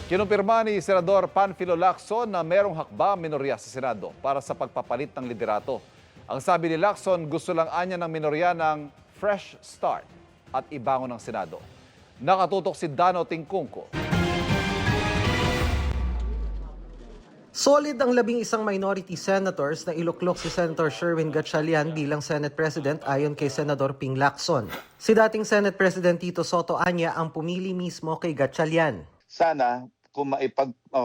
Kinumpirma ni Senador Panfilo Lacson na merong hakbang minorya sa Senado para sa pagpapalit ng liderato. Ang sabi ni Lacson, gusto lang anya ng minorya ng fresh start at ibangon ng Senado. Nakatutok si Dano Tingkungko. Solid ang 11 minority senators na iluklok si Senator Sherwin Gatchalian bilang Senate President ayon kay Senador Ping Lacson. Si dating Senate President Tito Soto anya ang pumili mismo kay Gatchalian. Sana kung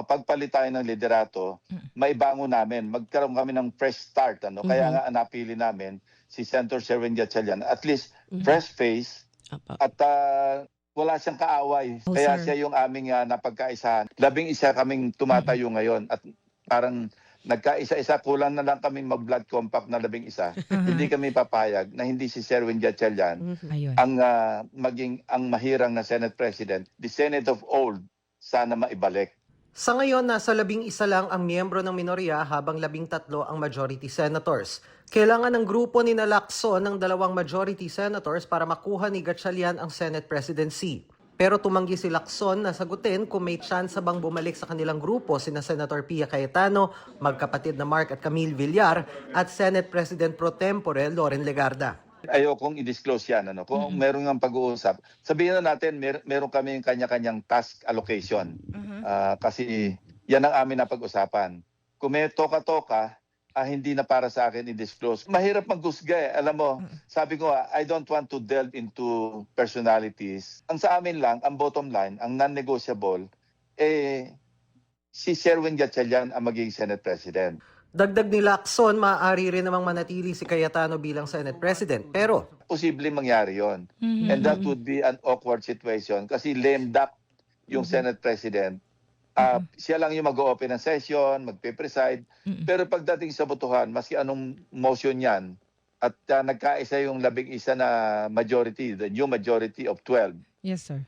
pagpalit tayo ng liderato, maibango namin, magkaroon kami ng fresh start. Kaya nga napili namin si Senator Sherwin Gatchalian. At least fresh face at wala siyang kaaway. Kaya siya yung aming napagkaisahan. 11 kaming tumatayo ngayon at parang nagkaisa-isa, kulang na lang kami mag-blood compact na 11. Hindi kami papayag na hindi si Sherwin Gatchalian ang maging ang mahirang na Senate President. The Senate of old, sana maibalik. Sa ngayon, nasa 11 lang ang miyembro ng minorya habang 13 ang majority senators. Kailangan ng grupo ni Lacson ng 2 majority senators para makuha ni Gatchalian ang Senate presidency. Pero tumanggi si Lacson na sagutin kung may chance bang bumalik sa kanilang grupo sina Senator Pia Cayetano, magkapatid na Mark at Camille Villar at Senate President Pro Tempore Loren Legarda. Ayokong i-disclose yan. Kung meron ng pag-uusap, sabihin na natin meron kami yung kanya-kanyang task allocation. Kasi yan ang amin na pag-usapan. Kung may toka-toka, hindi na para sa akin i-disclose. Mahirap maghusga eh. Alam mo, sabi ko I don't want to delve into personalities. Ang sa amin lang, ang bottom line, ang non-negotiable, si Sherwin Gatchalian ang magiging Senate President. Dagdag ni Lacson, maaari rin namang manatili si Cayetano bilang Senate President. Pero posible mangyari yon. And that would be an awkward situation kasi lame duck yung Senate President. Siya lang yung mag-open ng session, magpe-preside. Pero pagdating sa botohan, maski anong motion yan, at nagkaisa yung 11 na majority, the new majority of 12. Yes, sir.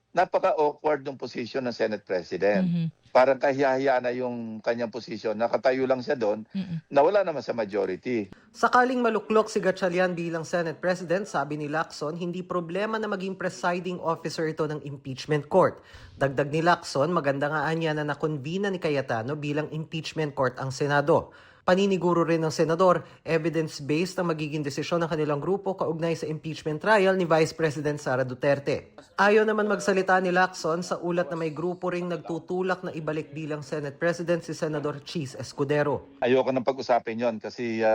Napaka-awkward ng position ng Senate President. Parang kahiyahiya na yung kanyang posisyon. Nakatayo lang siya doon, na wala naman sa majority. Sakaling maluklok si Gatchalian bilang Senate President, sabi ni Lacson, hindi problema na maging presiding officer ito ng impeachment court. Dagdag ni Lacson, maganda nga anya na nakonvina ni Cayetano bilang impeachment court ang Senado. Paniniguro rin ng senador, evidence-based ang magiging desisyon ng kanilang grupo kaugnay sa impeachment trial ni Vice President Sara Duterte. Ayaw naman magsalita ni Lacson sa ulat na may grupo ring nagtutulak na ibalik bilang Senate President si Senador Cheese Escudero. Ayoko nang pag-usapin yon kasi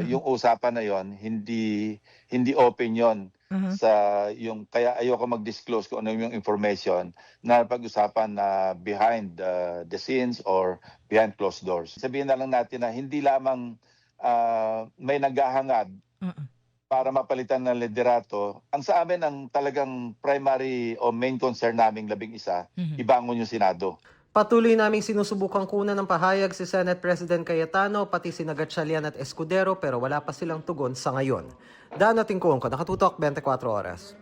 yung usapan na yon hindi open yon. Kaya ayoko mag-disclose kung ano yung information na pag-usapan na behind the scenes or behind closed doors. Sabihin na lang natin na hindi lamang may naghahangad para mapalitan ng liderato. Ang sa amin, ang talagang primary o main concern naming 11, ibangon yung Senado. Patuloy naming sinusubukang kunan ng pahayag si Senate President Cayetano pati si Gatchalian at Escudero pero wala pa silang tugon sa ngayon. Dano Tingkungko, Nakatutok 24 Oras.